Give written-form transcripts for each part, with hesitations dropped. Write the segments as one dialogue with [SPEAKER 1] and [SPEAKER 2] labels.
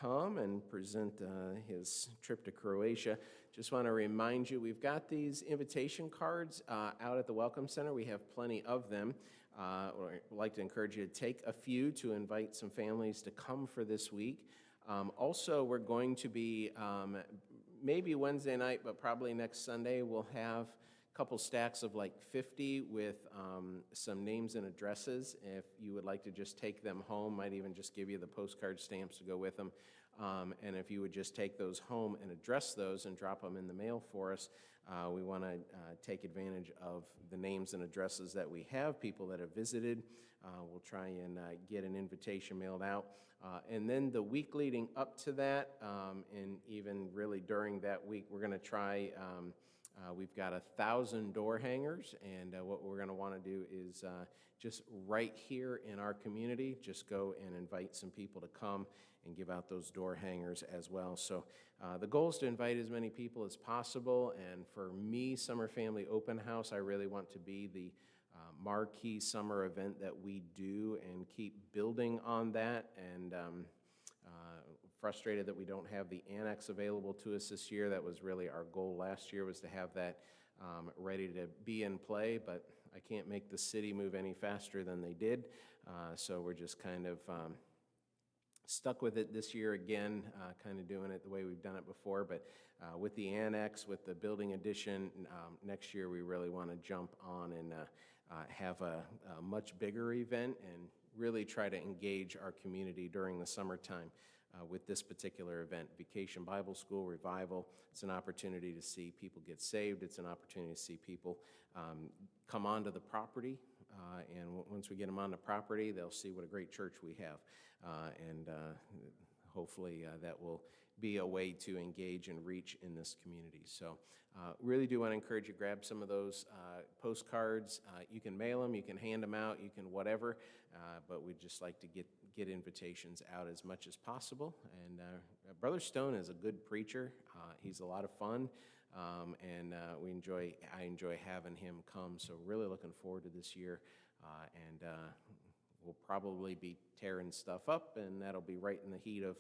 [SPEAKER 1] come and present his trip to Croatia. Just want to remind you, we've got these invitation cards out at the Welcome Center. We have plenty of them. I'd like to encourage you to take a few to invite some families to come for this week. Also, we're going to be, maybe Wednesday night, but probably next Sunday, we'll have a couple stacks of like 50 with some names and addresses. If you would like to just take them home, might even just give you the postcard stamps to go with them. And if you would just take those home and address those and drop them in the mail for us, we want to take advantage of the names and addresses that we have, people that have visited. We'll try and get an invitation mailed out. And then the week leading up to that, and even really during that week, we're going to try, we've got 1,000 door hangers, and what we're going to want to do is just right here in our community, just go and invite some people to come and give out those door hangers as well. So the goal is to invite as many people as possible, and for me, Summer Family Open House, I really want to be the marquee summer event that we do and keep building on that. And frustrated that we don't have the annex available to us this year. That was really our goal last year, was to have that ready to be in play, but I can't make the city move any faster than they did. So we're just kind of stuck with it this year again, kind of doing it the way we've done it before. But with the annex, with the building addition, next year we really want to jump on and have a much bigger event and really try to engage our community during the summertime with this particular event. Vacation Bible School Revival. It's an opportunity to see people get saved. It's an opportunity to see people come onto the property. And once we get them on the property, they'll see what a great church we have. And hopefully that will be a way to engage and reach in this community. So really do want to encourage you to grab some of those postcards. You can mail them, you can hand them out, you can whatever, but we'd just like to get invitations out as much as possible. And Brother Stone is a good preacher. He's a lot of fun, and I enjoy having him come. So really looking forward to this year, and we'll probably be tearing stuff up, and that'll be right in the heat of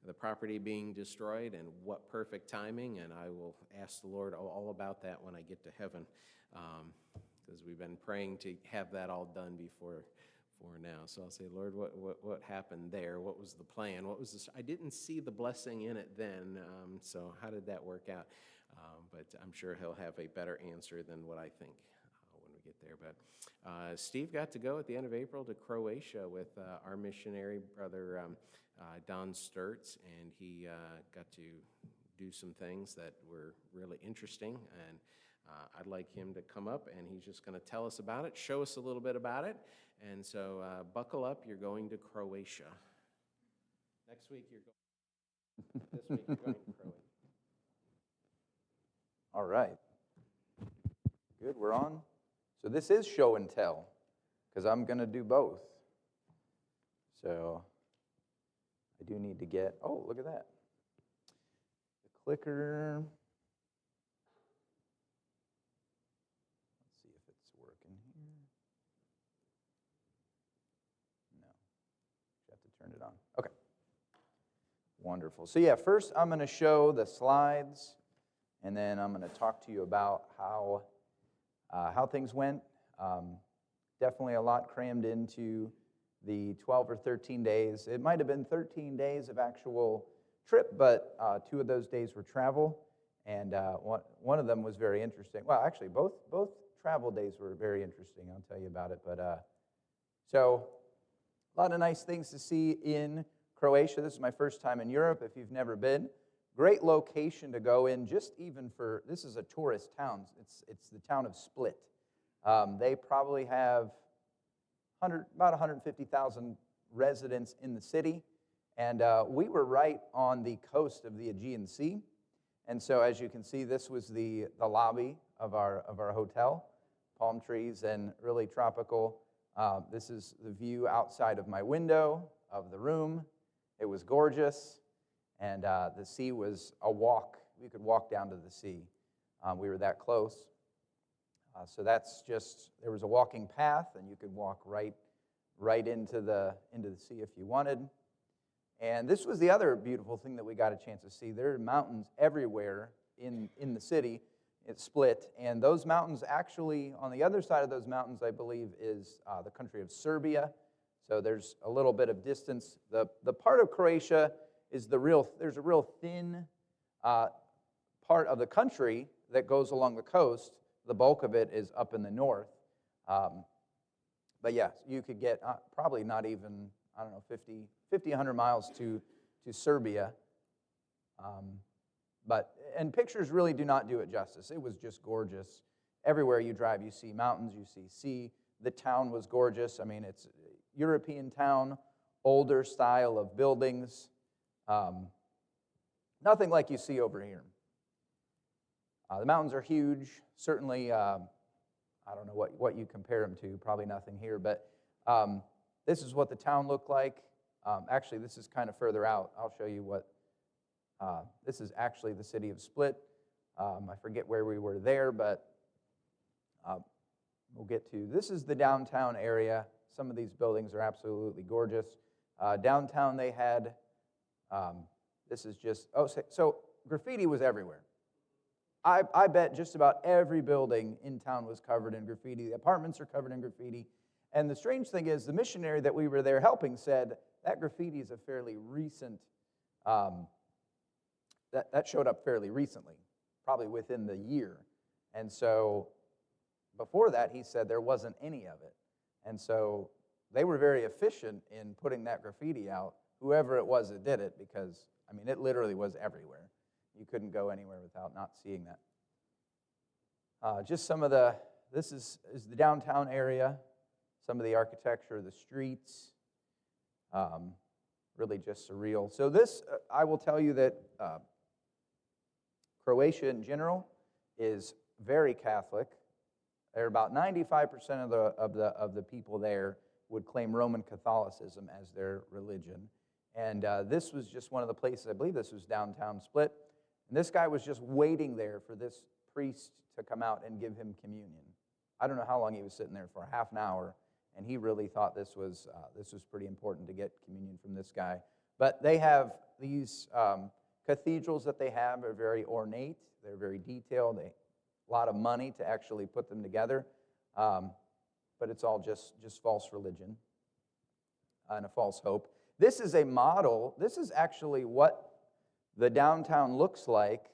[SPEAKER 1] the property being destroyed, and what perfect timing. And I will ask the Lord all about that when I get to heaven, because we've been praying to have that all done before now. So I'll say, Lord, what happened there? What was the plan? What was this? I didn't see the blessing in it then, so how did that work out? But I'm sure he'll have a better answer than what I think when we get there. But Steve got to go at the end of April to Croatia with our missionary, Brother Don Sturts, and he got to do some things that were really interesting, and I'd like him to come up, and he's just going to tell us about it, show us a little bit about it. And so buckle up, you're going to Croatia. Next week you're going. This week you're going to Croatia.
[SPEAKER 2] All right. Good, we're on. So this is show and tell, because I'm going to do both. So I do need to get, oh, look at that. The clicker. Let's see if it's working here. No. You have to turn it on. Okay. Wonderful. So yeah, first I'm going to show the slides, and then I'm going to talk to you about how things went. Definitely a lot crammed into the 12 or 13 days. It might have been 13 days of actual trip, but 2 of those days were travel, and one of them was very interesting. Well, actually, both travel days were very interesting. I'll tell you about it. But so a lot of nice things to see in Croatia. This is my first time in Europe. If you've never been, great location to go in. Just even for, this is a tourist town. It's the town of Split. They probably have about 150,000 residents in the city, and we were right on the coast of the Aegean Sea. And so, as you can see, this was the lobby of our hotel. Palm trees and really tropical. This is the view outside of my window of the room. It was gorgeous, and the sea was a walk. We could walk down to the sea. We were that close. So that's just, there was a walking path, and you could walk right into the sea if you wanted. And this was the other beautiful thing that we got a chance to see. There are mountains everywhere in the city. It's split. And those mountains actually, on the other side of those mountains, I believe, is the country of Serbia. So there's a little bit of distance. The part of Croatia is there's a real thin part of the country that goes along the coast. The bulk of it is up in the north. But yes, you could get probably not even, 50, 100 miles to Serbia. And pictures really do not do it justice. It was just gorgeous. Everywhere you drive, you see mountains, you see sea. The town was gorgeous. I mean, it's a European town, older style of buildings. Nothing like you see over here. The mountains are huge. Certainly, I don't know what you compare them to. Probably nothing here. But this is what the town looked like. Actually, this is kind of further out. I'll show you what. This is actually the city of Split. I forget where we were there, but we'll get to. This is the downtown area. Some of these buildings are absolutely gorgeous. Downtown they had, this is just, so graffiti was everywhere. I bet just about every building in town was covered in graffiti. The apartments are covered in graffiti. And the strange thing is, the missionary that we were there helping said that graffiti is a fairly recent, that showed up fairly recently, probably within the year. And so before that, he said there wasn't any of it. And so they were very efficient in putting that graffiti out, whoever it was that did it, because, I mean, it literally was everywhere. You couldn't go anywhere without not seeing that. Just some of this is the downtown area, some of the architecture, the streets, really just surreal. So this, I will tell you that Croatia in general is very Catholic. There are about 95% of the people there would claim Roman Catholicism as their religion. And this was just one of the places, I believe this was downtown Split. And this guy was just waiting there for this priest to come out and give him communion. I don't know how long he was sitting there for, half an hour, and he really thought this was pretty important to get communion from this guy. But they have these cathedrals that they have are very ornate. They're very detailed. A lot of money to actually put them together. But it's all just false religion and a false hope. This is a model. This is actually what the downtown looks like.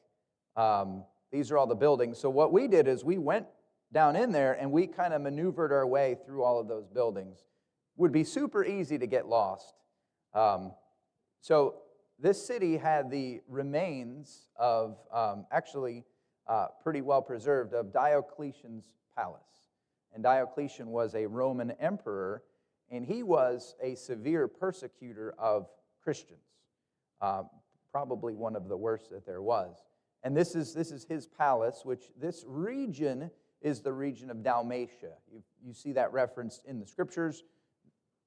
[SPEAKER 2] These are all the buildings. So what we did is we went down in there and we kind of maneuvered our way through all of those buildings. Would be super easy to get lost. So this city had the remains of, pretty well preserved, of Diocletian's palace. And Diocletian was a Roman emperor, and he was a severe persecutor of Christians. Probably one of the worst that there was. And this is his palace, which this region is the region of Dalmatia. You see that referenced in the scriptures.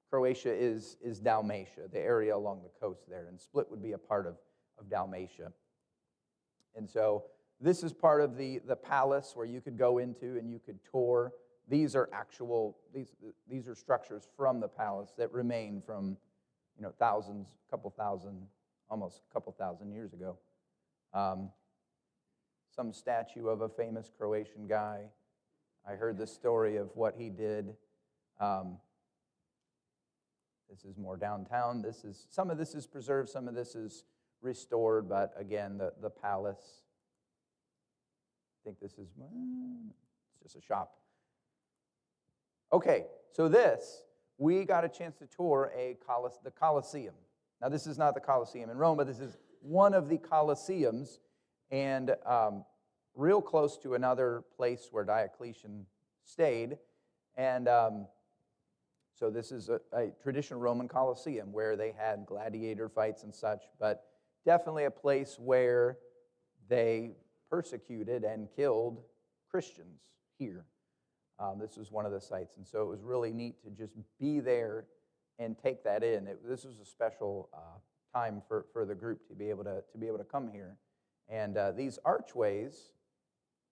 [SPEAKER 2] Croatia is Dalmatia, the area along the coast there, and Split would be a part of Dalmatia. And so this is part of the palace where you could go into and you could tour. These are these are structures from the palace that remain from, thousands, almost a couple thousand years ago. Some statue of a famous Croatian guy. I heard the story of what he did. This is more downtown. Some of this is preserved, some of this is restored, but again, the palace. I think this is, it's just a shop. Okay, so we got a chance to tour the Colosseum. Now, this is not the Colosseum in Rome, but this is one of the Colosseums, and real close to another place where Diocletian stayed. And so this is a traditional Roman Colosseum where they had gladiator fights and such, but definitely a place where they persecuted and killed Christians here. This was one of the sites, and so it was really neat to just be there and take that in. This was a special time for the group to be able to come here. And these archways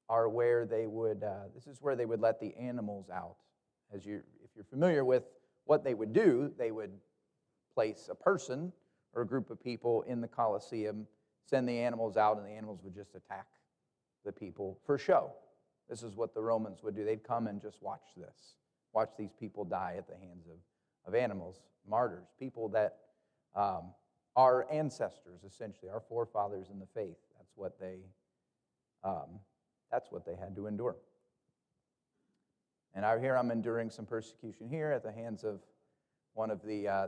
[SPEAKER 2] are where they would. This is where they would let the animals out. If you're familiar with what they would do, they would place a person or a group of people in the Colosseum, send the animals out, and the animals would just attack the people for show. This is what the Romans would do. They'd come and just watch this, watch these people die at the hands of animals, martyrs, people that our ancestors, essentially, our forefathers in the faith. That's what they had to endure. And out here, I'm enduring some persecution here at the hands of one of the, I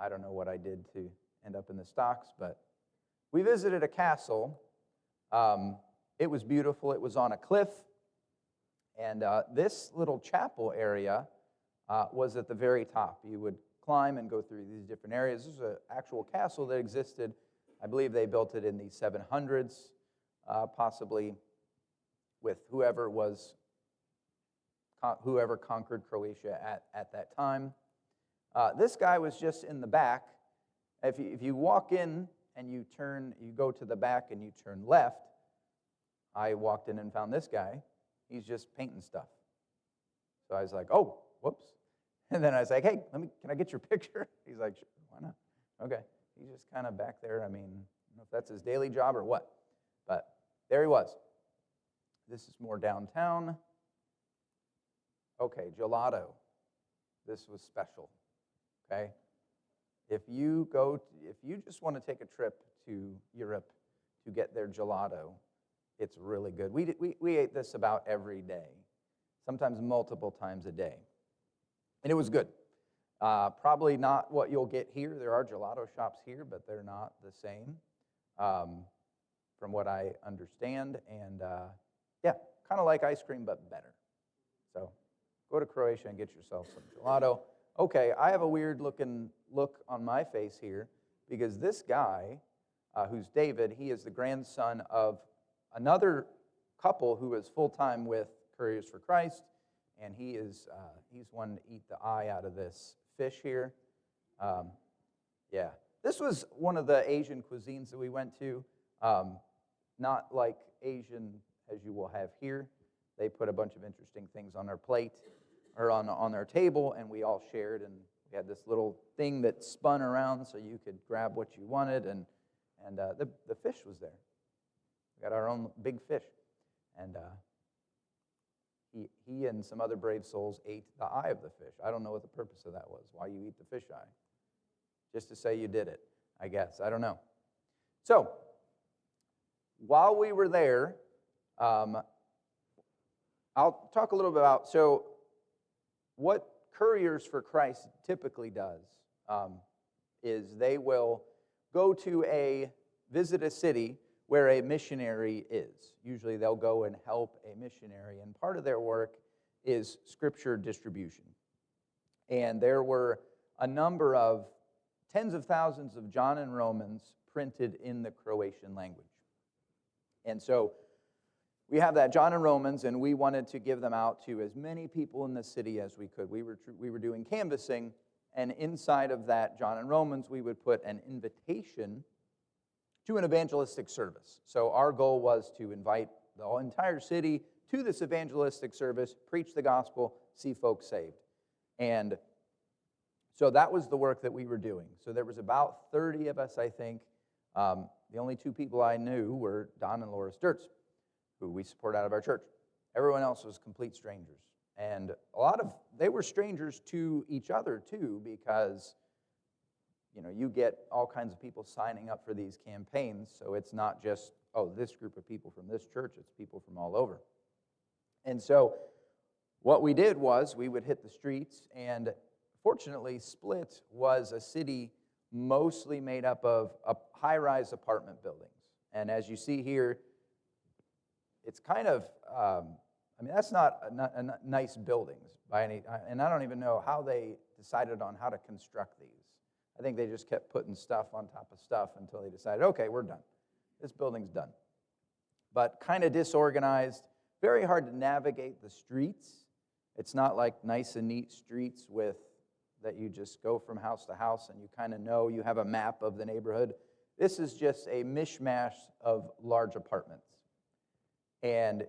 [SPEAKER 2] don't know what I did to end up in the stocks, but we visited a castle. It was beautiful. It was on a cliff. And this little chapel area was at the very top. You would climb and go through these different areas. This is an actual castle that existed. I believe they built it in the 700s, possibly with whoever conquered Croatia at that time. This guy was just in the back. If you walk in and you go to the back and you turn left, I walked in and found this guy. He's just painting stuff. So I was like, oh, whoops. And then I was like, hey, can I get your picture? He's like, sure, why not? Okay. He's just kind of back there. I mean, I don't know if that's his daily job or what. But there he was. This is more downtown. Okay, gelato. This was special. Okay? If you just want to take a trip to Europe to get their gelato, it's really good. We ate this about every day, sometimes multiple times a day. And it was good. Probably not what you'll get here. There are gelato shops here, but they're not the same from what I understand. And yeah, kind of like ice cream, but better. So go to Croatia and get yourself some gelato. Okay, I have a weird looking look on my face here because this guy, who's David, he is the grandson of another couple who is full-time with Couriers for Christ, and he's one to eat the eye out of this fish here. Yeah, this was one of the Asian cuisines that we went to, not like Asian as you will have here. They put a bunch of interesting things on their plate, or on their table, and we all shared, and we had this little thing that spun around so you could grab what you wanted, and the fish was there. We got our own big fish, and he and some other brave souls ate the eye of the fish. I don't know what the purpose of that was, why you eat the fish eye. Just to say you did it, I guess. I don't know. So, while we were there, I'll talk a little bit about, so what Couriers for Christ typically does is they will go to visit a city where a missionary is. Usually they'll go and help a missionary, and part of their work is scripture distribution. And there were a number of tens of thousands of John and Romans printed in the Croatian language. And so we have that John and Romans, and we wanted to give them out to as many people in the city as we could. We were doing canvassing, and inside of that John and Romans, we would put an invitation to an evangelistic service. So our goal was to invite the entire city to this evangelistic service, preach the gospel, see folks saved. And so that was the work that we were doing. So there was about 30 of us, I think. The only two people I knew were Don and Laura Sturtz, who we support out of our church. Everyone else was complete strangers. And they were strangers to each other too, because you get all kinds of people signing up for these campaigns, so it's not just, this group of people from this church, it's people from all over. And so what we did was we would hit the streets, and fortunately, Split was a city mostly made up of high-rise apartment buildings. And as you see here, it's kind of, that's not nice buildings by any, and I don't even know how they decided on how to construct these. I think they just kept putting stuff on top of stuff until they decided, okay, we're done. This building's done. But kind of disorganized, very hard to navigate the streets. It's not like nice and neat streets that you just go from house to house and you kind of know, you have a map of the neighborhood. This is just a mishmash of large apartments. And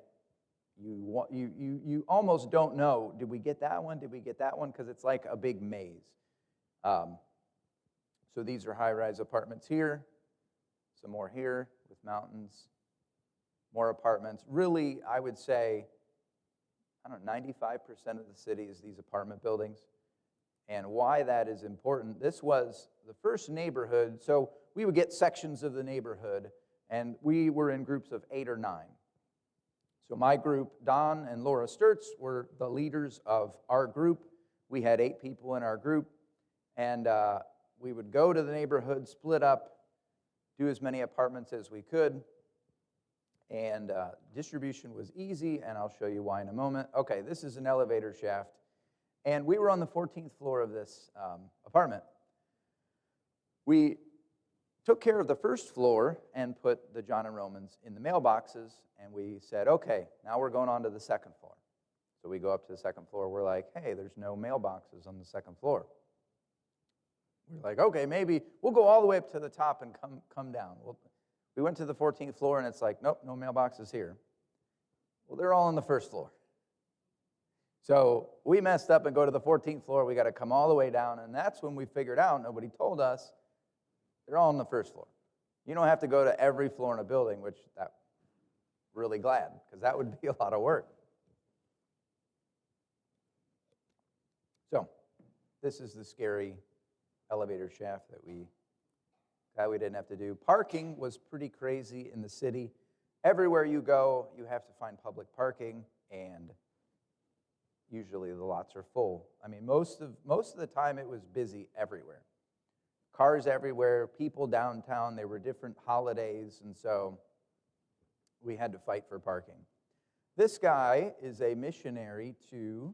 [SPEAKER 2] you almost don't know, did we get that one? Did we get that one? Because it's like a big maze. So these are high-rise apartments here, some more here with mountains, more apartments. Really, I would say, 95% of the city is these apartment buildings. And why that is important, this was the first neighborhood. So we would get sections of the neighborhood, and we were in groups of 8 or 9. So my group, Don and Laura Sturts, were the leaders of our group. We had 8 people in our group, and we would go to the neighborhood, split up, do as many apartments as we could, and distribution was easy, and I'll show you why in a moment. Okay, this is an elevator shaft, and we were on the 14th floor of this apartment. We took care of the first floor and put the John and Romans in the mailboxes, and we said, okay, now we're going on to the second floor. So we go up to the second floor. We're like, hey, there's no mailboxes on the second floor. We're like, okay, maybe we'll go all the way up to the top and come down. We went to the 14th floor, and it's like, nope, no mailboxes here. Well, they're all on the first floor. So we messed up and go to the 14th floor. We got to come all the way down, and that's when we figured out, nobody told us, they're all on the first floor. You don't have to go to every floor in a building, which I'm really glad, because that would be a lot of work. So this is the scary elevator shaft that we didn't have to do. Parking was pretty crazy in the city. Everywhere you go, you have to find public parking, and usually the lots are full. I mean, most of the time it was busy everywhere. Cars everywhere, people downtown. There were different holidays, and so we had to fight for parking. This guy is a missionary to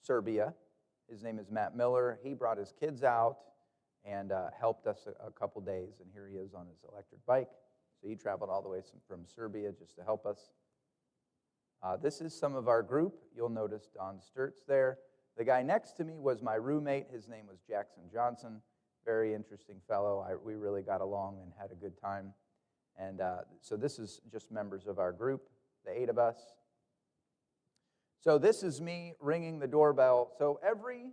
[SPEAKER 2] Serbia. His name is Matt Miller. He brought his kids out and helped us a couple days, and here he is on his electric bike. So he traveled all the way from Serbia just to help us. This is some of our group. You'll notice Don Sturts there. The guy next to me was my roommate. His name was Jackson Johnson. Very interesting fellow. We really got along and had a good time. And so this is just members of our group, the 8 of us. So this is me ringing the doorbell. So every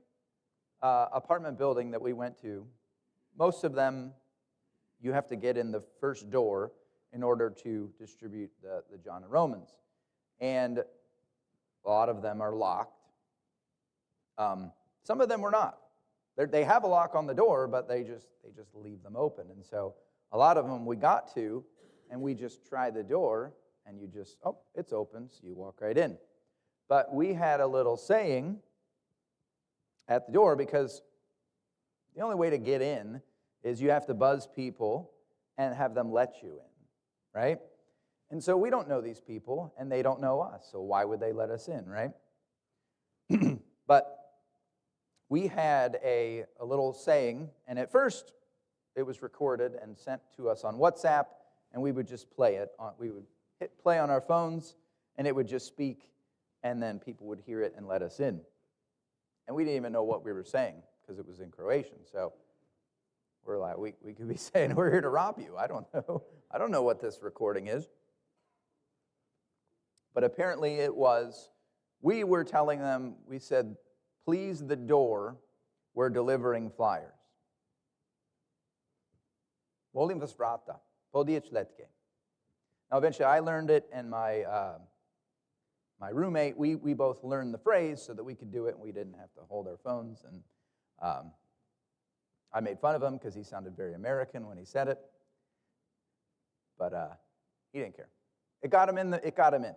[SPEAKER 2] apartment building that we went to, most of them, you have to get in the first door in order to distribute the John and Romans. And a lot of them are locked. Some of them were not. They have a lock on the door, but they just leave them open. And so a lot of them we got to, and we just try the door, and you just, oh, it's open, so you walk right in. But we had a little saying at the door, because the only way to get in is you have to buzz people and have them let you in, right? And so we don't know these people, and they don't know us, so why would they let us in, right? But we had a little saying, and at first it was recorded and sent to us on WhatsApp, and we would just play it. We would hit play on our phones, and it would just speak, and then people would hear it and let us in. And we didn't even know what we were saying because it was in Croatian. So we're like, we could be saying, we're here to rob you. I don't know. I don't know what this recording is. But apparently it was, we were telling them, we said, please the door, we're delivering flyers. Volim vas vrata, podijeć letke. Now eventually I learned it, and my roommate, we both learned the phrase so that we could do it and we didn't have to hold our phones. And I made fun of him because he sounded very American when he said it. But he didn't care. It got him in.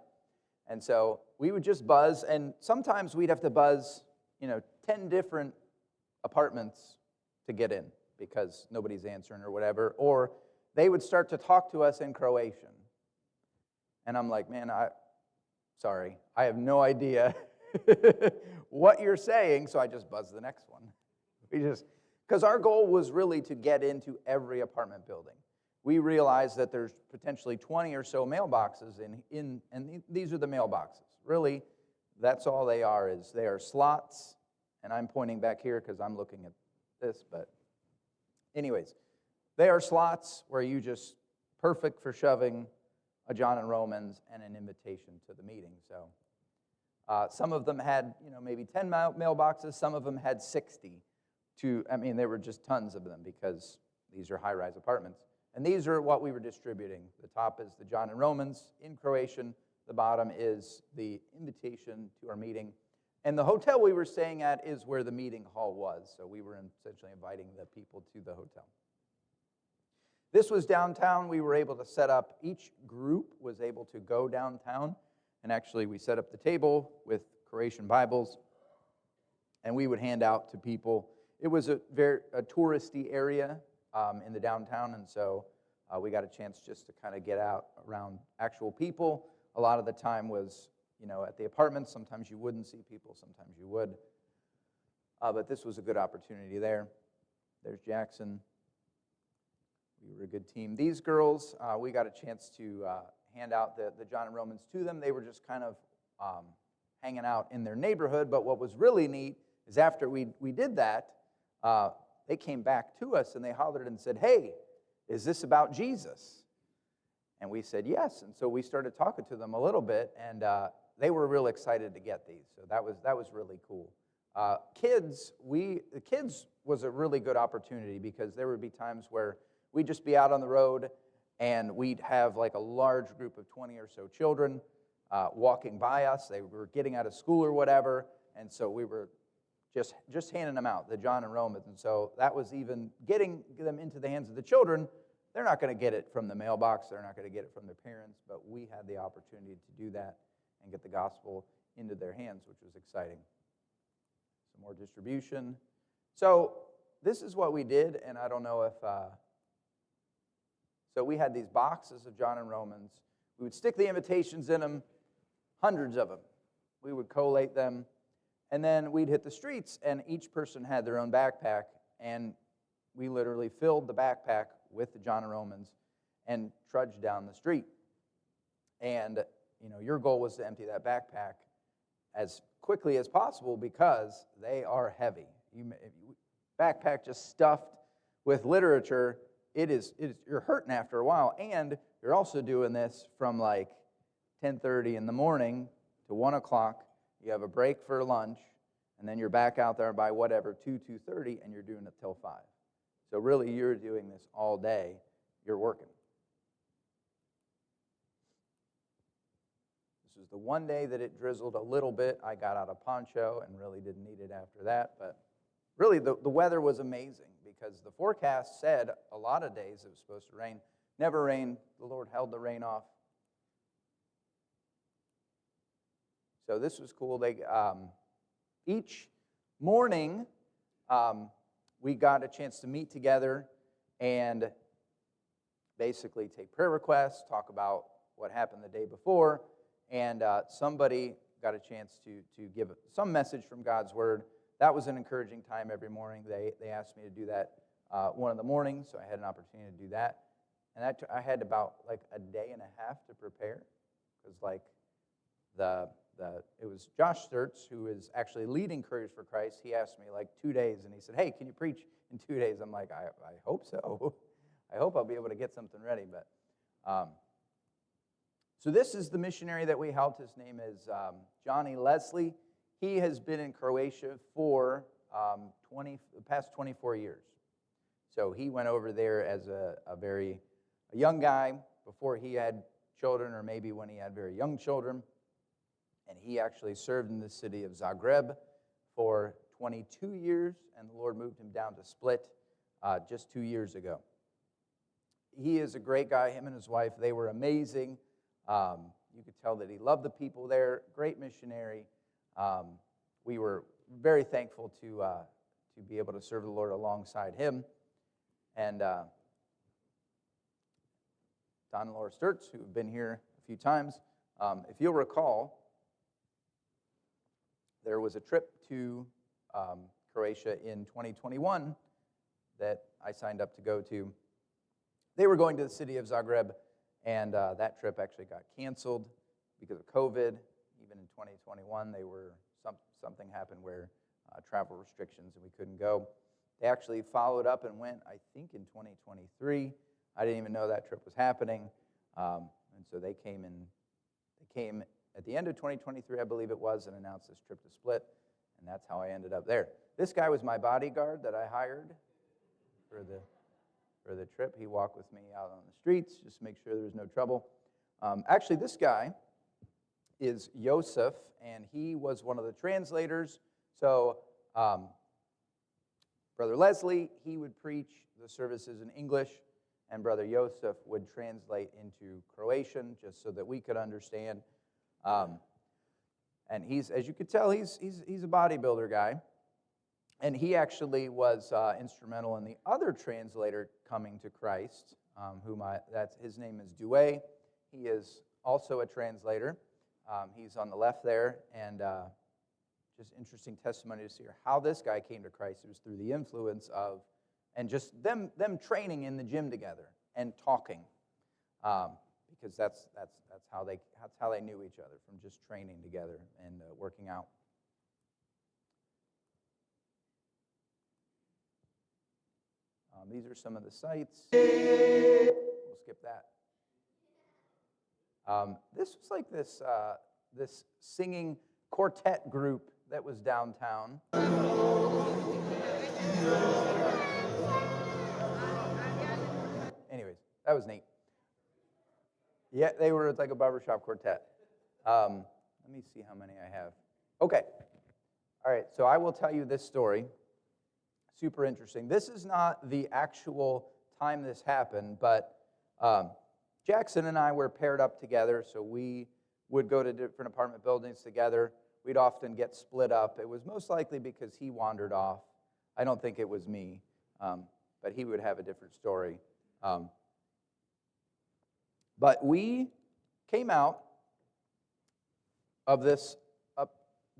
[SPEAKER 2] And so we would just buzz, and sometimes we'd have to buzz 10 different apartments to get in because nobody's answering or whatever, or they would start to talk to us in Croatian. And I'm like, man, sorry, I have no idea what you're saying, so I just buzzed the next one. Because our goal was really to get into every apartment building. We realized that there's potentially 20 or so mailboxes and these are the mailboxes. Really, that's all they are, is they are slots, and I'm pointing back here because I'm looking at this, but anyways, they are slots where you just, perfect for shoving a John and Romans and an invitation to the meeting. So some of them had, maybe 10 mailboxes, some of them had 60. there were just tons of them because these are high-rise apartments. And these are what we were distributing. The top is the John and Romans in Croatian. The bottom is the invitation to our meeting. And the hotel we were staying at is where the meeting hall was. So we were essentially inviting the people to the hotel. This was downtown. We were able to set up, each group was able to go downtown. And actually, we set up the table with Croatian Bibles. And we would hand out to people. It was a touristy area in the downtown. And so we got a chance just to kind of get out around actual people. A lot of the time was, at the apartments. Sometimes you wouldn't see people, sometimes you would. But this was a good opportunity there. There's Jackson. We were a good team. These girls, we got a chance to hand out the John and Romans to them. They were just kind of hanging out in their neighborhood. But what was really neat is after we did that, they came back to us and they hollered and said, "Hey, is this about Jesus?" And we said yes. And so we started talking to them a little bit, and they were real excited to get these. So that was really cool. The kids was a really good opportunity because there would be times where we'd just be out on the road and we'd have like a large group of 20 or so children walking by us. They were getting out of school or whatever, and so we were just handing them out, the John and Romans. And so that was even getting them into the hands of the children. They're not going to get it from the mailbox. They're not going to get it from their parents, but we had the opportunity to do that and get the gospel into their hands, which was exciting. Some more distribution. So this is what we did, and I don't know if... So we had these boxes of John and Romans. We would stick the invitations in them, hundreds of them. We would collate them, and then we'd hit the streets, and each person had their own backpack, and we literally filled the backpack with the John and Romans and trudged down the street. And, your goal was to empty that backpack as quickly as possible because they are heavy. Backpack just stuffed with literature, you're hurting after a while, and you're also doing this from like 10:30 in the morning to 1 o'clock. You have a break for lunch, and then you're back out there by whatever, 2:30, and you're doing it till 5. So really, you're doing this all day. You're working. This was the one day that it drizzled a little bit. I got out a poncho and really didn't need it after that. But really, the weather was amazing because the forecast said a lot of days it was supposed to rain. Never rained. The Lord held the rain off. So this was cool. Each morning, we got a chance to meet together and basically take prayer requests, talk about what happened the day before, and somebody got a chance to give some message from God's Word. That was an encouraging time every morning. They asked me to do that one of the mornings, so I had an opportunity to do that. And I had about like a day and a half to prepare because it was Josh Sturtz, who is actually leading Couriers for Christ. He asked me like 2 days, and he said, "Hey, can you preach in 2 days?" I'm like, I hope so. I hope I'll be able to get something ready. But so this is the missionary that we helped. His name is Johnny Leslie. He has been in Croatia for the past 24 years. So he went over there as a young guy before he had children, or maybe when he had very young children. And he actually served in the city of Zagreb for 22 years, and the Lord moved him down to Split just 2 years ago. He is a great guy. Him and his wife, they were amazing. You could tell that he loved the people there. Great missionary. We were very thankful to be able to serve the Lord alongside him. And Don and Laura Sturtz, who have been here a few times, if you'll recall, there was a trip to Croatia in 2021 that I signed up to go to. They were going to the city of Zagreb, and that trip actually got canceled because of COVID. Even in 2021, something happened where travel restrictions, and we couldn't go. They actually followed up and went, I think, in 2023. I didn't even know that trip was happening, and so they came at the end of 2023, I believe it was, and announced this trip to Split, and that's how I ended up there. this guy was my bodyguard that I hired for the trip. He walked with me out on the streets, just to make sure there was no trouble. Actually, this guy is Joseph, and he was one of the translators. So Brother Leslie, he would preach the services in English, and Brother Joseph would translate into Croatian, just so that we could understand. And he's, as you could tell, he's a bodybuilder guy. And he actually was instrumental in the other translator coming to Christ, his name is Due. He is also a translator. He's on the left there, and just interesting testimony to see how this guy came to Christ. It was through the influence of, and just them training in the gym together and talking, because that's how they knew each other, from just training together and working out. These are some of the sites. We'll skip that. This was like this singing quartet group that was downtown. Anyways, that was neat. Yeah, they were like a barbershop quartet. Let me see how many I have. Okay. All right, so I will tell you this story. Super interesting. This is not the actual time this happened, but Jackson and I were paired up together, so we would go to different apartment buildings together. We'd often get split up. It was most likely because he wandered off. I don't think it was me, but he would have a different story. But we came out of this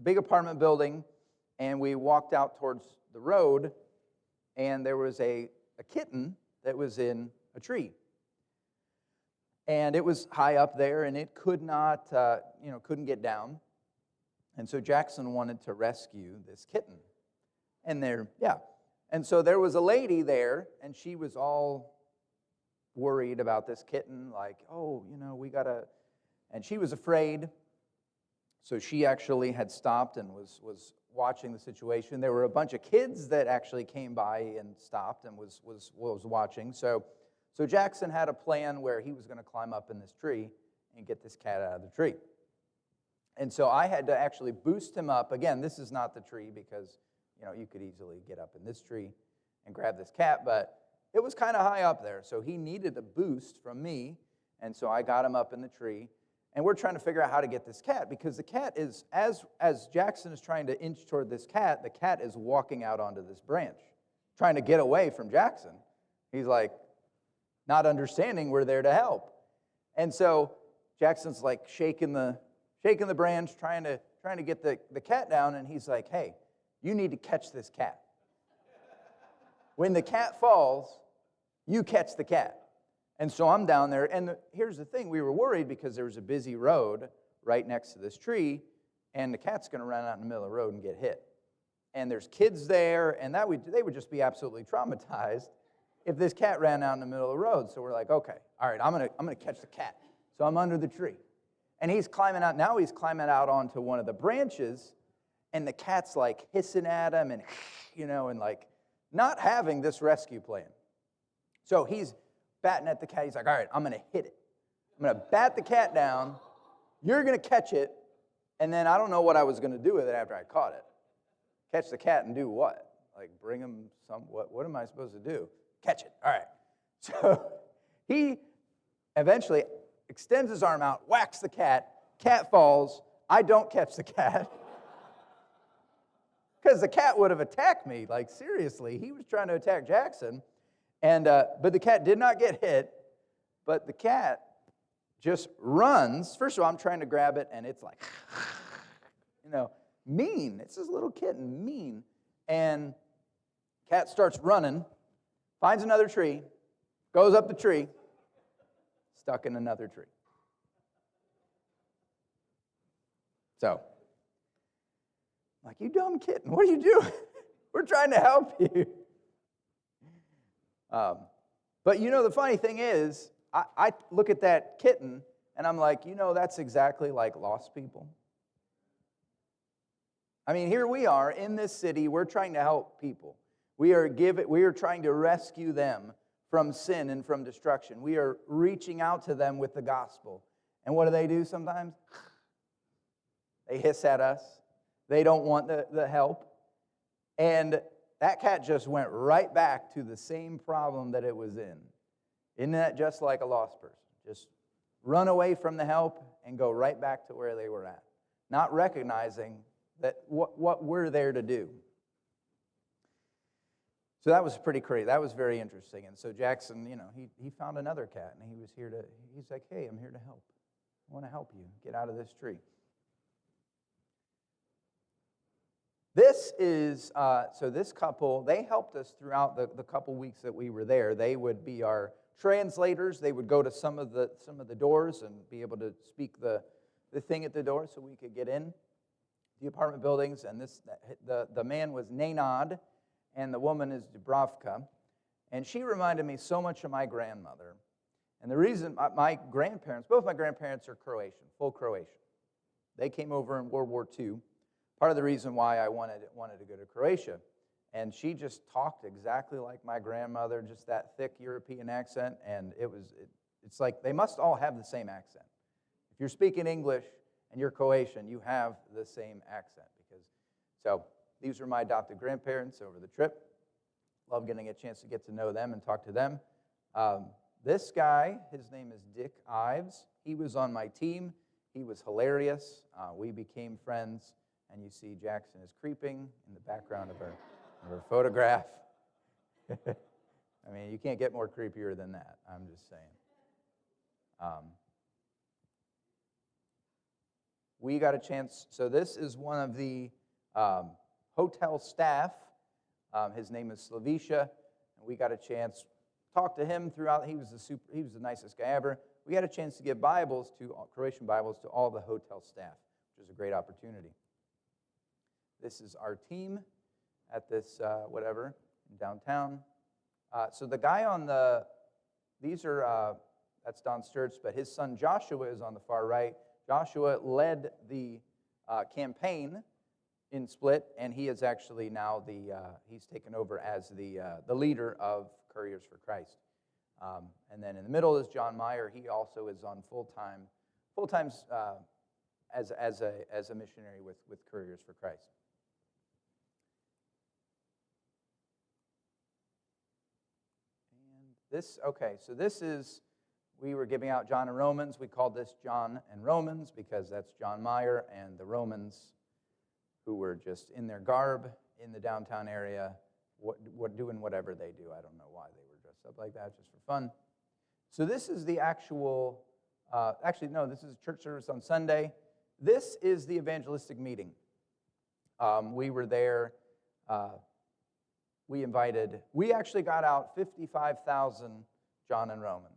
[SPEAKER 2] big apartment building, and we walked out towards the road, and there was a kitten that was in a tree. And it was high up there, and it could not, couldn't get down. And so Jackson wanted to rescue this kitten. And so there was a lady there, and she was all worried about this kitten, like, we gotta, and she was afraid. So she actually had stopped and was watching the situation. There were a bunch of kids that actually came by and stopped and was watching. So Jackson had a plan where he was going to climb up in this tree and get this cat out of the tree. And so I had to actually boost him up. Again, this is not the tree because, you could easily get up in this tree and grab this cat, but it was kind of high up there. So he needed a boost from me, and so I got him up in the tree. And we're trying to figure out how to get this cat, because the cat is, as Jackson is trying to inch toward this cat, the cat is walking out onto this branch, trying to get away from Jackson. He's like, not understanding we're there to help. And so Jackson's like shaking the branch, trying to get the cat down, and he's like, hey, you need to catch this cat. When the cat falls, you catch the cat. And so I'm down there, and here's the thing. We were worried because there was a busy road right next to this tree, and the cat's going to run out in the middle of the road and get hit. And there's kids there, and they would just be absolutely traumatized if this cat ran out in the middle of the road. So we're like, okay, all right, I'm gonna catch the cat. So I'm under the tree. And he's climbing out. Now he's climbing out onto one of the branches, and the cat's like hissing at him and, and like not having this rescue plan. So he's batting at the cat. He's like, all right, I'm going to hit it. I'm going to bat the cat down. You're going to catch it. And then I don't know what I was going to do with it after I caught it. Catch the cat and do what? Like bring him what am I supposed to do? Catch it. All right. So he eventually extends his arm out, whacks the cat. Cat falls. I don't catch the cat. Because the cat would have attacked me. Like seriously, he was trying to attack Jackson. And but the cat did not get hit, but the cat just runs. First of all, I'm trying to grab it, and it's like, mean. It's this little kitten, mean. And cat starts running, finds another tree, goes up the tree, stuck in another tree. So, like, you dumb kitten, what are you doing? We're trying to help you. But the funny thing is, I look at that kitten, and I'm like, that's exactly like lost people. I mean, here we are in this city. We're trying to help people. We are trying to rescue them from sin and from destruction. We are reaching out to them with the gospel. And what do sometimes? They hiss at us. They don't want the help. And that cat just went right back to the same problem that it was in. Isn't that just like a lost person? Just run away from the help and go right back to where they were at, not recognizing that what we're there to do. So that was pretty crazy. That was very interesting. And so Jackson, he found another cat, and he's like, hey, I'm here to help. I want to help you get out of this tree. This is, so this couple, they helped us throughout the couple weeks that we were there. They would be our translators. They would go to some of the doors and be able to speak the thing at the door so we could get in the apartment buildings. And the man was Nenad, and the woman is Dubravka. And she reminded me so much of my grandmother. And the reason, my grandparents, both my grandparents are Croatian, full Croatian. They came over in World War II. Part of the reason why I wanted to go to Croatia. And she just talked exactly like my grandmother, just that thick European accent. And it's like they must all have the same accent. If you're speaking English and you're Croatian, you have the same accent. So these are my adopted grandparents over the trip. Love getting a chance to get to know them and talk to them. This guy, his name is Dick Ives. He was on my team. He was hilarious. We became friends. And you see Jackson is creeping in the background of our photograph. I mean, you can't get more creepier than that, I'm just saying. We got a chance, so this is one of the hotel staff. His name is Slaviša, and we got a chance to talk to him throughout. He was the nicest guy ever. We had a chance to give Croatian Bibles to all the hotel staff, which was a great opportunity. This is our team at this in downtown. So the guy on that's Don Sturts, but his son Joshua is on the far right. Joshua led the campaign in Split, and he is actually now he's taken over as the leader of Couriers for Christ. And then in the middle is John Meyer. He also is on full-time as a missionary with Couriers for Christ. We were giving out John and Romans. We called this John and Romans because that's John Meyer and the Romans who were just in their garb in the downtown area, doing whatever they do. I don't know why they were dressed up like that, just for fun. So this is the this is a church service on Sunday. This is the evangelistic meeting. We were there. We actually got out 55,000 John and Romans.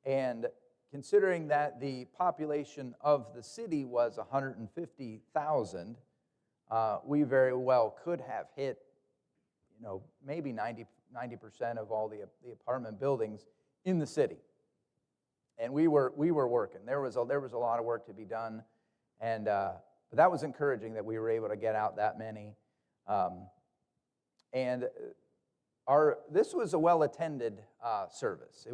[SPEAKER 2] And considering that the population of the city was 150,000, we very well could have hit, maybe 90% of all the apartment buildings in the city. And we were working. There was a lot of work to be done, and but that was encouraging that we were able to get out that many. This was a well-attended service.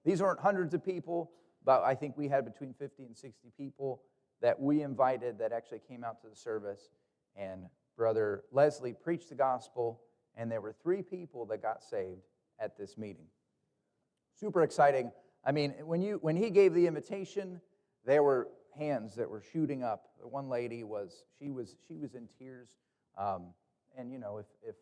[SPEAKER 2] These weren't hundreds of people, but I think we had between 50 and 60 people that we invited that actually came out to the service. And Brother Leslie preached the gospel, and there were 3 people that got saved at this meeting. Super exciting. I mean, when he gave the invitation, there were hands that were shooting up. One lady she was in tears. And if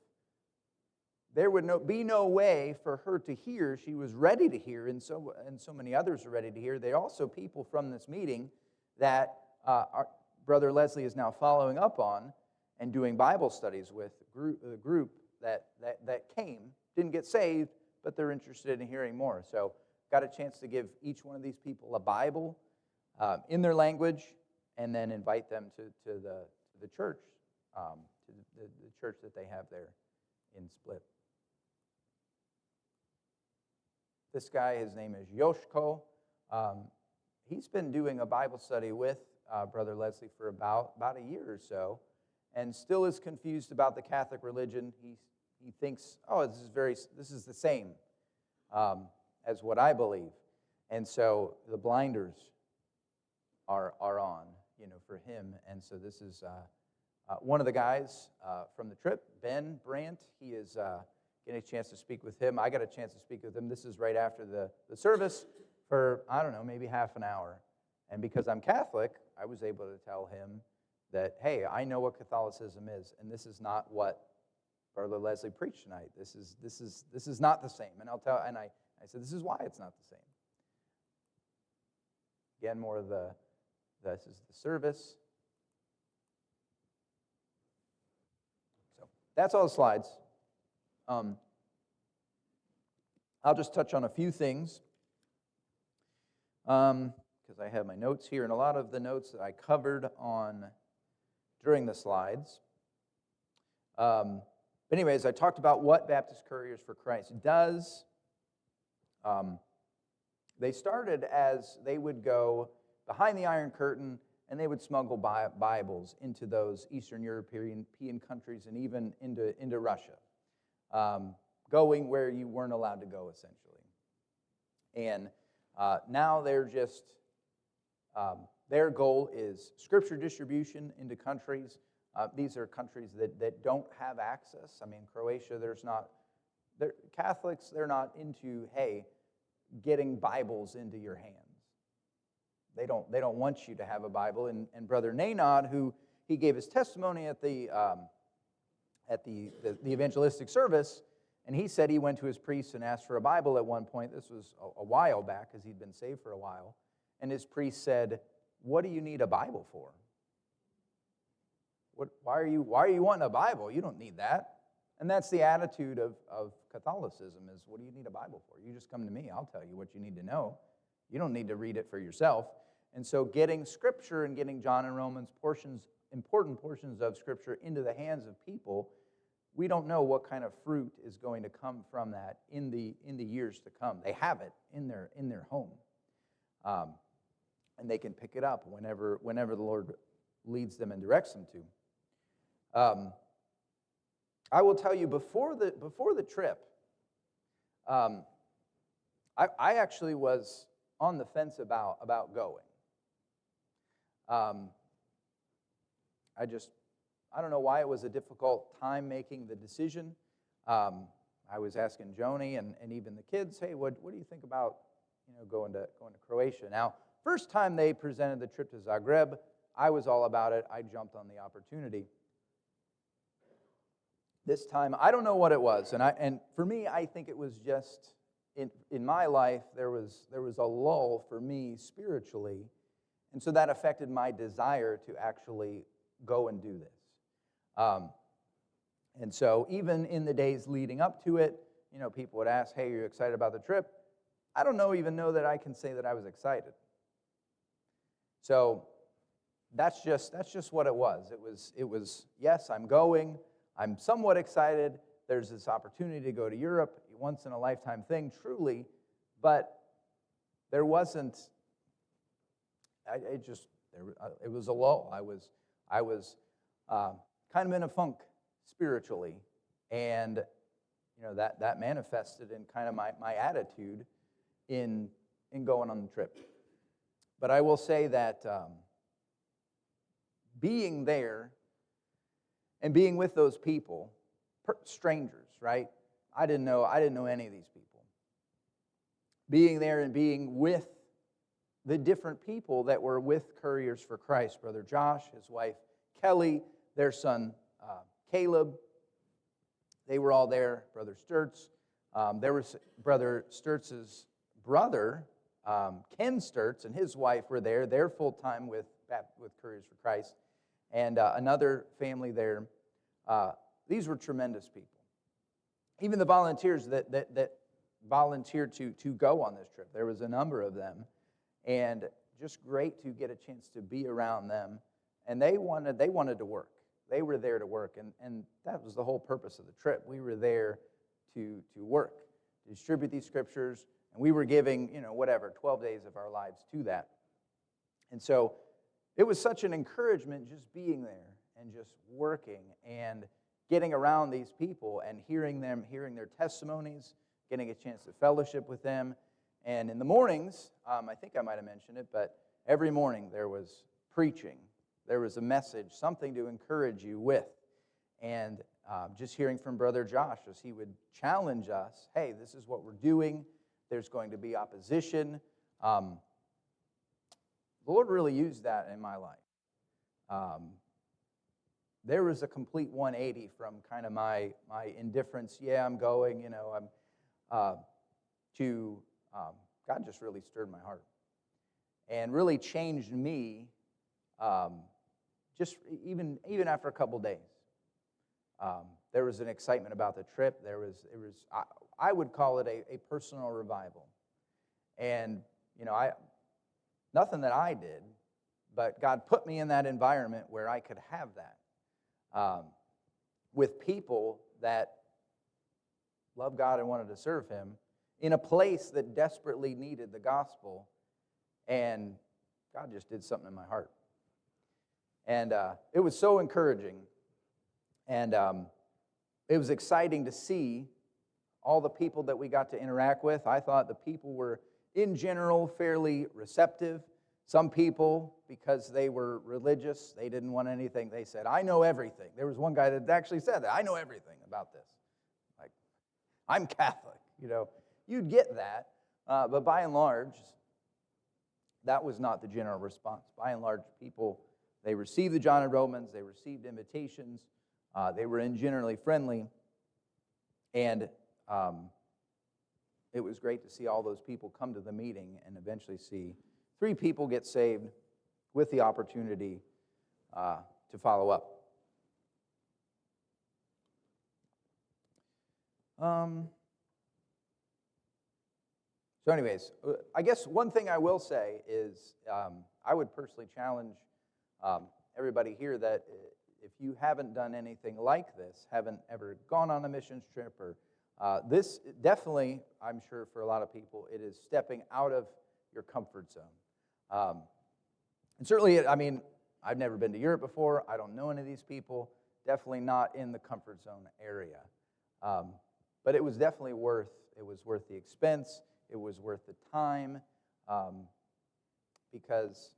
[SPEAKER 2] there would be no way for her to hear, she was ready to hear, and so many others are ready to hear. There are also people from this meeting that our Brother Leslie is now following up on and doing Bible studies with the group that came, didn't get saved, but they're interested in hearing more. So got a chance to give each one of these people a Bible in their language, and then invite them to the church. To the church that they have there in Split. This guy, his name is Yoshko. He's been doing a Bible study with Brother Leslie for about a year or so, and still is confused about the Catholic religion. He thinks, oh, this is the same as what I believe. And so the blinders are on, for him. And so this is one of the guys from the trip, Ben Brandt. He is getting a chance to speak with him. I got a chance to speak with him. This is right after the service for, I don't know, maybe half an hour. And because I'm Catholic, I was able to tell him that, hey, I know what Catholicism is, and this is not what Brother Leslie preached tonight. This is not the same. And I said, this is why it's not the same. Again, more of this is the service. So that's all the slides. I'll just touch on a few things because I have my notes here, and a lot of the notes that I covered during the slides. But anyways, I talked about what Baptist Couriers for Christ does. They started as they would go behind the Iron Curtain, and they would smuggle Bibles into those Eastern European countries and even into Russia, going where you weren't allowed to go, essentially. And now they're just, their goal is Scripture distribution into countries. These are countries that don't have access. I mean, Croatia, Catholics, they're not into, hey, getting Bibles into your hands. They don't want you to have a Bible. And Brother Naynod, who he gave his testimony at the evangelistic service, and he said he went to his priest and asked for a Bible at one point. This was a while back because he'd been saved for a while. And his priest said, "What do you need a Bible for? Why are you wanting a Bible? You don't need that." And that's the attitude of Catholicism is, what do you need a Bible for? You just come to me, I'll tell you what you need to know. You don't need to read it for yourself. And so getting Scripture and getting John and Romans important portions of Scripture into the hands of people, we don't know what kind of fruit is going to come from that in the years to come. They have it in their home. And they can pick it up whenever the Lord leads them and directs them to. I will tell you, before the trip, I actually was on the fence about going. I don't know why it was a difficult time making the decision. I was asking Joni and even the kids, hey, what do you think about going to Croatia? Now, first time they presented the trip to Zagreb, I was all about it. I jumped on the opportunity. This time, I don't know what it was, and for me, I think it was just in my life there was a lull for me spiritually, and so that affected my desire to actually go and do this. And so, even in the days leading up to it, people would ask, "Hey, are you excited about the trip?" I don't even know that I can say that I was excited. So that's just what it was. It was yes, I'm going. I'm somewhat excited. There's this opportunity to go to Europe, once in a lifetime thing, truly, but there wasn't. It was a lull. I was kind of in a funk spiritually, and that manifested in kind of my attitude in going on the trip. But I will say that being there and being with those people, strangers, right? I didn't know any of these people. Being there and being with the different people that were with Couriers for Christ, Brother Josh, his wife Kelly, their son Caleb, they were all there. Brother Sturtz, there was Brother Sturtz's brother, Ken Sturtz, and his wife were there. They're full-time with Couriers for Christ. And another family there. These were tremendous people. Even the volunteers that volunteered to go on this trip, there was a number of them, and just great to get a chance to be around them. And they wanted to work. They were there to work, and that was the whole purpose of the trip. We were there to work, to distribute these scriptures, and we were giving 12 days of our lives to that. And so it was such an encouragement just being there and just working and getting around these people and hearing their testimonies, getting a chance to fellowship with them. And in the mornings, I think I might have mentioned it, but every morning there was preaching. There was a message, something to encourage you with. And just hearing from Brother Josh as he would challenge us, hey, this is what we're doing. There's going to be opposition. The Lord really used that in my life. There was a complete 180 from kind of my indifference, yeah, I'm going, to God just really stirred my heart and really changed me just even after a couple days. There was an excitement about the trip. I would call it a personal revival. And, nothing that I did, but God put me in that environment where I could have that with people that loved God and wanted to serve Him in a place that desperately needed the gospel. And God just did something in my heart. And it was so encouraging. And it was exciting to see all the people that we got to interact with. I thought the people were, in general, fairly receptive. Some people, because they were religious, they didn't want anything. They said, I know everything. There was one guy that actually said that. I know everything about this. Like, I'm Catholic, You'd get that. But by and large, that was not the general response. By and large, people, they received the John and Romans. They received invitations. They were generally friendly. And it was great to see all those people come to the meeting and eventually see 3 people get saved with the opportunity to follow up. So anyways, I guess one thing I will say is I would personally challenge everybody here that if you haven't done anything like this, haven't ever gone on a missions trip, or this definitely, I'm sure for a lot of people, it is stepping out of your comfort zone. And certainly, I've never been to Europe before. I don't know any of these people. Definitely not in the comfort zone area. But it was definitely worth the expense. It was worth the time, because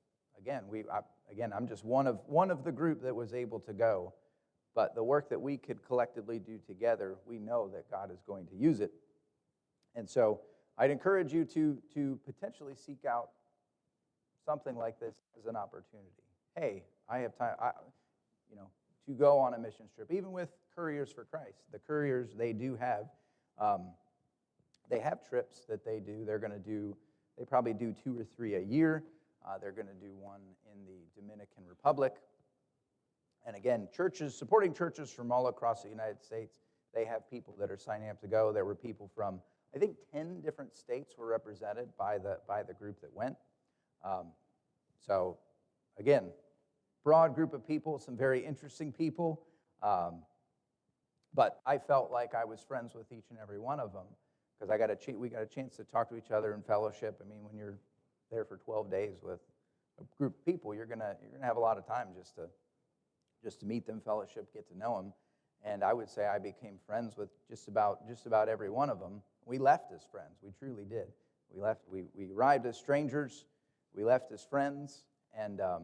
[SPEAKER 2] I'm just one of the group that was able to go. But the work that we could collectively do together, we know that God is going to use it. And so I'd encourage you to potentially seek out something like this as an opportunity. Hey, I have time, to go on a mission trip, even with Couriers for Christ. The Couriers, they have trips that they do. They probably do 2 or 3 a year. They're going to do one in the Dominican Republic. And again, supporting churches from all across the United States, they have people that are signing up to go. There were people from, I think, 10 different states were represented by the group that went. So again, broad group of people, some very interesting people. But I felt like I was friends with each and every one of them, because we got a chance to talk to each other in fellowship. When you're there for 12 days with a group of people, you're gonna have a lot of time just to meet them, fellowship, get to know them. And I would say I became friends with just about every one of them. We left as friends. We truly did. We arrived as strangers. We left as friends, and so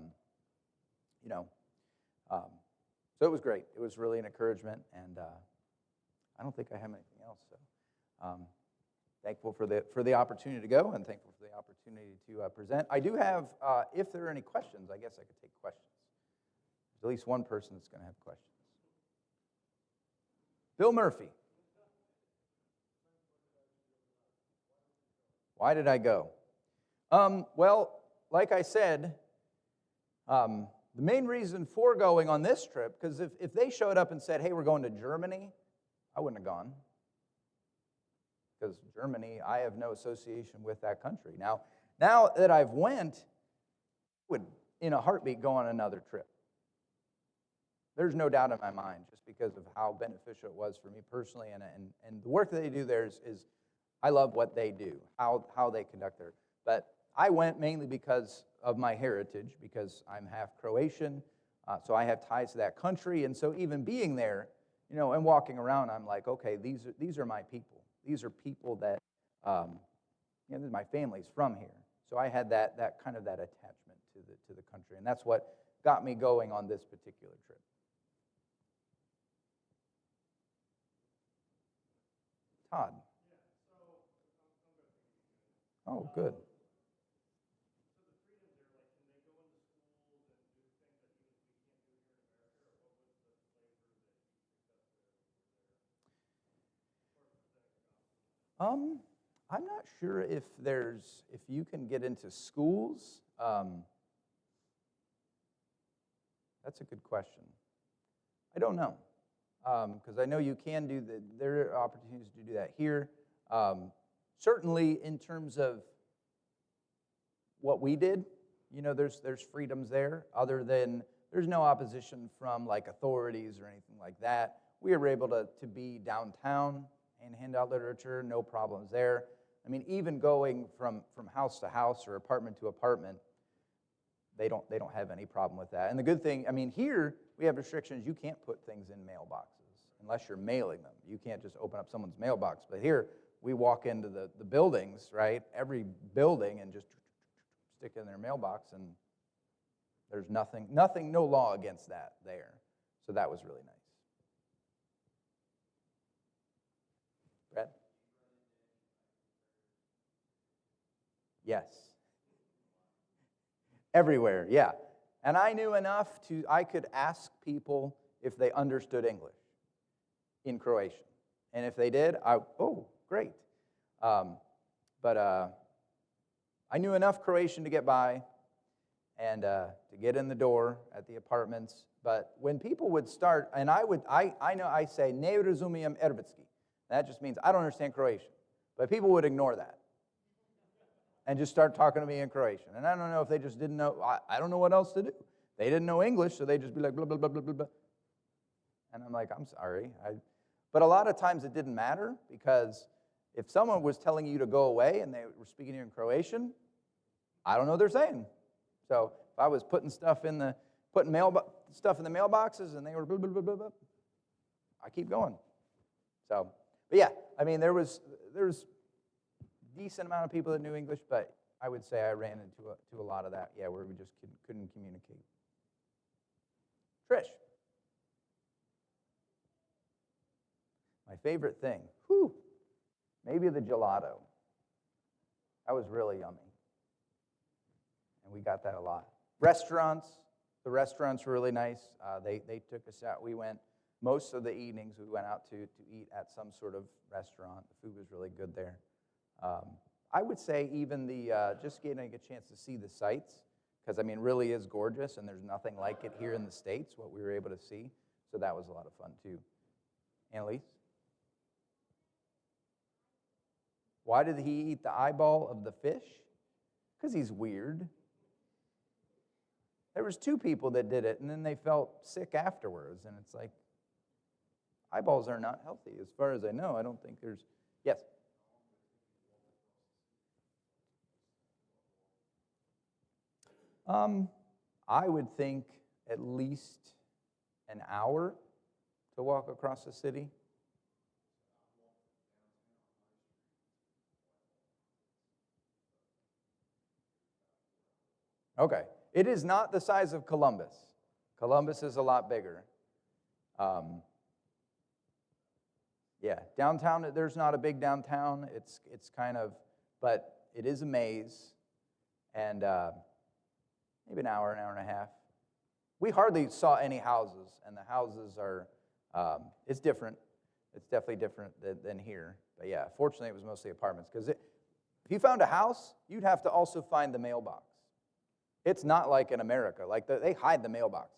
[SPEAKER 2] it was great. It was really an encouragement, and I don't think I have anything else. So thankful for the opportunity to go, and thankful for the opportunity to present. I do have, if there are any questions, I guess I could take questions. There's at least one person that's going to have questions. Bill Murphy. Why did I go? Well, like I said, the main reason for going on this trip, because if they showed up and said, hey, we're going to Germany, I wouldn't have gone. Because Germany, I have no association with that country. Now that I've went, I would, in a heartbeat, go on another trip. There's no doubt in my mind, just because of how beneficial it was for me personally, and the work that they do there is I love what they do, how they conduct their. But I went mainly because of my heritage, because I'm half Croatian, so I have ties to that country. And so even being there, and walking around, I'm like, okay, these are my people. These are people that, my family's from here. So I had that kind of that attachment to the country, and that's what got me going on this particular trip. Todd. Oh, good. I'm not sure if you can get into schools. That's a good question. I don't know, because I know you can do that. There are opportunities to do that here. Certainly, in terms of what we did, there's freedoms there. Other than there's no opposition from like authorities or anything like that. We were able to be downtown and hand out literature, no problems there. I mean, even going from house to house or apartment to apartment, they don't have any problem with that. And the good thing, I mean, here we have restrictions. You can't put things in mailboxes unless you're mailing them. You can't just open up someone's mailbox. But here we walk into the buildings, right? Every building, and just stick it in their mailbox, and there's no law against that there. So that was really nice. Brad? Yes. Everywhere, yeah. And I knew enough I could ask people if they understood English in Croatian. And if they did, great. But I knew enough Croatian to get by and to get in the door at the apartments. But when people would start, and I say, ne razumijem erbitski. That just means I don't understand Croatian. But people would ignore that and just start talking to me in Croatian. And I don't know if they just didn't know. I don't know what else to do. They didn't know English, so they'd just be like, blah, blah, blah, blah, blah, blah. And I'm like, I'm sorry. But a lot of times it didn't matter, because if someone was telling you to go away and they were speaking to you in Croatian, I don't know what they're saying. So if I was putting stuff in the mailboxes and they were blah, blah, blah, blah, blah, I keep going. So, but yeah, I mean, there was decent amount of people that knew English, but I would say I ran into a lot of that, where we just couldn't communicate. Trish. My favorite thing, maybe the gelato. That was really yummy. And we got that a lot. The restaurants were really nice. They took us out. We went, most of the evenings, we went out to eat at some sort of restaurant. The food was really good there. I would say even just getting a chance to see the sights, because, I mean, really is gorgeous, and there's nothing like it here in the States, what we were able to see. So that was a lot of fun, too. Annalise? Why did he eat the eyeball of the fish? Because he's weird. There was 2 people that did it, and then they felt sick afterwards, and it's like, eyeballs are not healthy. As far as I know, I don't think there's... Yes? I would think at least an hour to walk across the city. Okay. It is not the size of Columbus. Columbus is a lot bigger. Downtown, there's not a big downtown. It's kind of, but it is a maze, and maybe an hour and a half. We hardly saw any houses, and the houses are, it's different. It's definitely different than here. But yeah, fortunately it was mostly apartments, because if you found a house, you'd have to also find the mailbox. It's not like in America. Like they hide the mailboxes.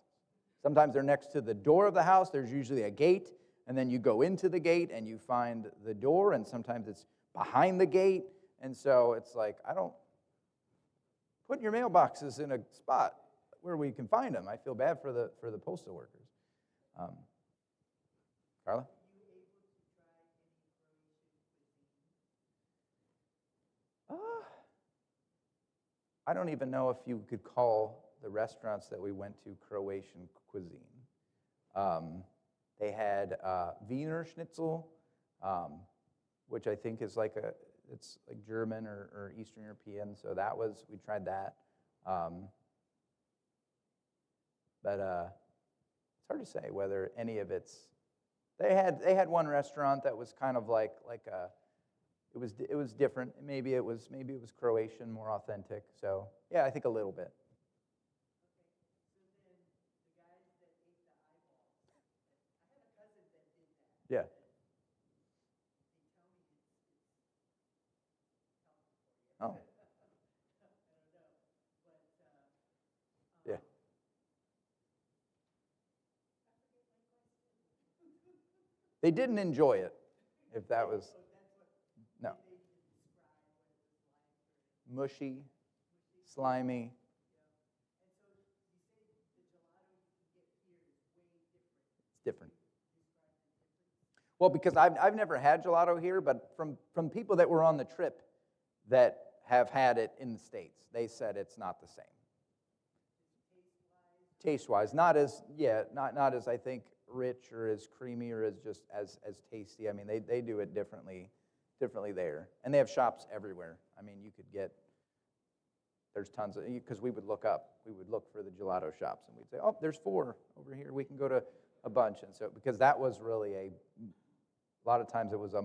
[SPEAKER 2] Sometimes they're next to the door of the house. There's usually a gate, and then you go into the gate and you find the door, and sometimes it's behind the gate. And so it's like, put your mailboxes in a spot where we can find them. I feel bad for the postal workers. Carla? I don't even know if you could call the restaurants that we went to Croatian cuisine. They had Wiener Schnitzel, which I think is it's like German or Eastern European. So we tried that. But it's hard to say whether any of it's. They had one restaurant that was kind of like it was different. Maybe it was Croatian, more authentic. So yeah, I think a little bit. Yeah. Oh. Yeah. They didn't enjoy it, if that was. No. Mushy, slimy. It's different. Well, because I've never had gelato here, but from people that were on the trip that have had it in the States, they said it's not the same. Taste-wise, not as I think rich or as creamy or as just as tasty. I mean, they do it differently there, and they have shops everywhere. I mean, you could get. There's tons of, because we would look for the gelato shops, and we'd say, oh, there's 4 over here. We can go to a bunch, and so because that was really a lot of times it was a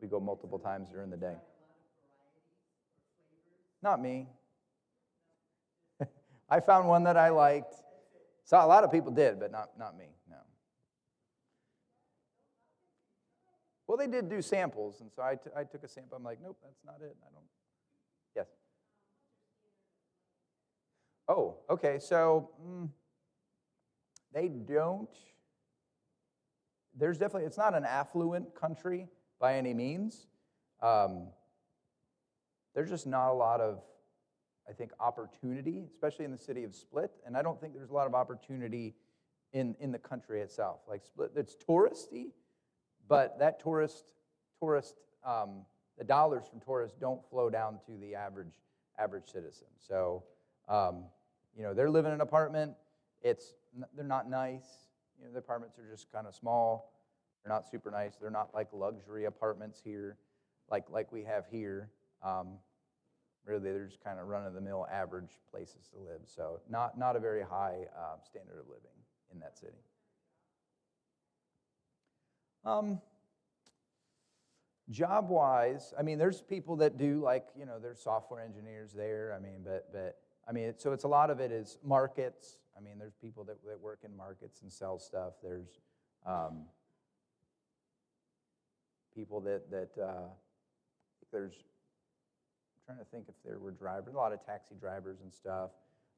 [SPEAKER 2] we go multiple times during the day. Not me. I found one that I liked. So a lot of people did, but not me. No. Well, they did do samples, and so I took a sample. I'm like, nope, that's not it. I don't. Yes. Oh, okay. So they don't. There's definitely. It's not an affluent country by any means. There's just not a lot of, I think, opportunity, especially in the city of Split, and I don't think there's a lot of opportunity in the country itself. Like Split, it's touristy, but that the dollars from tourists don't flow down to the average citizen. So, they're living in an apartment. They're not nice. The apartments are just kind of small. They're not super nice. They're not like luxury apartments here, like we have here. Really, they're just kind of run-of-the-mill average places to live. So not a very high standard of living in that city. Job-wise, I mean, there's people that do there's software engineers there. I mean, but so it's a lot of it is markets. I mean, there's people that work in markets and sell stuff. There's people that there's. I'm trying to think if there were drivers, a lot of taxi drivers and stuff.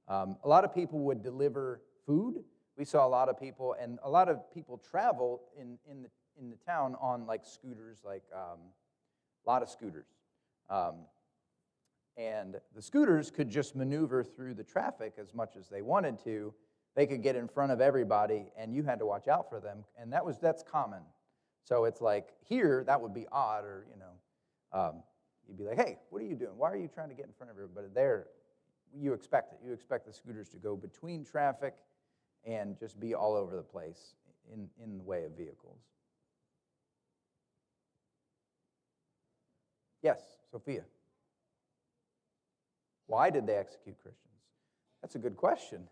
[SPEAKER 2] A lot of people would deliver food. We saw a lot of people, and a lot of people travel in the town on like scooters, a lot of scooters. And the scooters could just maneuver through the traffic as much as they wanted to. They could get in front of everybody, and you had to watch out for them. And that's common. So it's like here, that would be odd, or you'd be like, hey, what are you doing? Why are you trying to get in front of everybody? There, you expect it. You expect the scooters to go between traffic and just be all over the place in the way of vehicles. Yes, Sophia. Why did they execute Christians? That's a good question.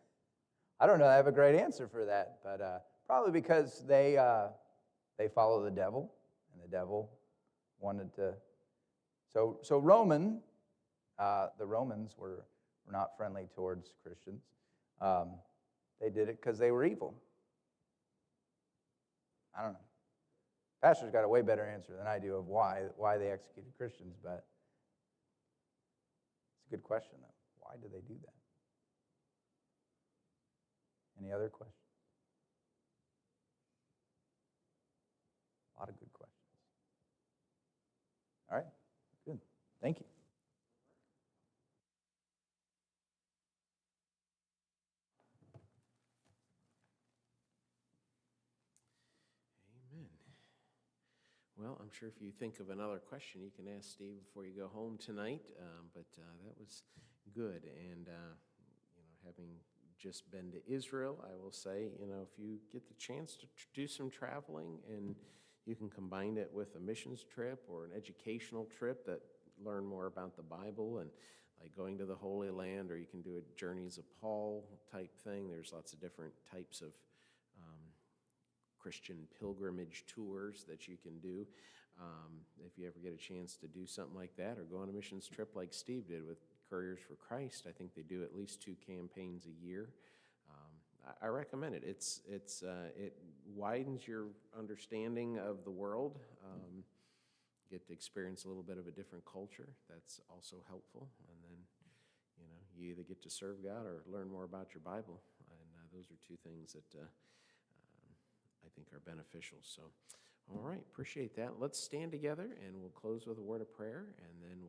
[SPEAKER 2] I don't know. I have a great answer for that, but probably because they follow the devil, and the devil wanted to. So the Romans were not friendly towards Christians. They did it because they were evil. I don't know. Pastor's got a way better answer than I do of why they executed Christians, but it's a good question, though. Why did they do that? Any other questions? A lot of good questions. All right, good. Thank you.
[SPEAKER 1] Amen. Well, I'm sure if you think of another question, you can ask Steve before you go home tonight. But that was good. And, having just been to Israel, I will say, if you get the chance to do some traveling and you can combine it with a missions trip or an educational trip that learn more about the Bible and like going to the Holy Land, or you can do a Journeys of Paul type thing. There's lots of different types of Christian pilgrimage tours that you can do. If you ever get a chance to do something like that, or go on a missions trip like Steve did with Couriers for Christ, I think they do at least 2 campaigns a year. I recommend it. It widens your understanding of the world. Get to experience a little bit of a different culture. That's also helpful. And then, you either get to serve God or learn more about your Bible. And those are 2 things that I think are beneficial. So, all right, appreciate that. Let's stand together and we'll close with a word of prayer, and then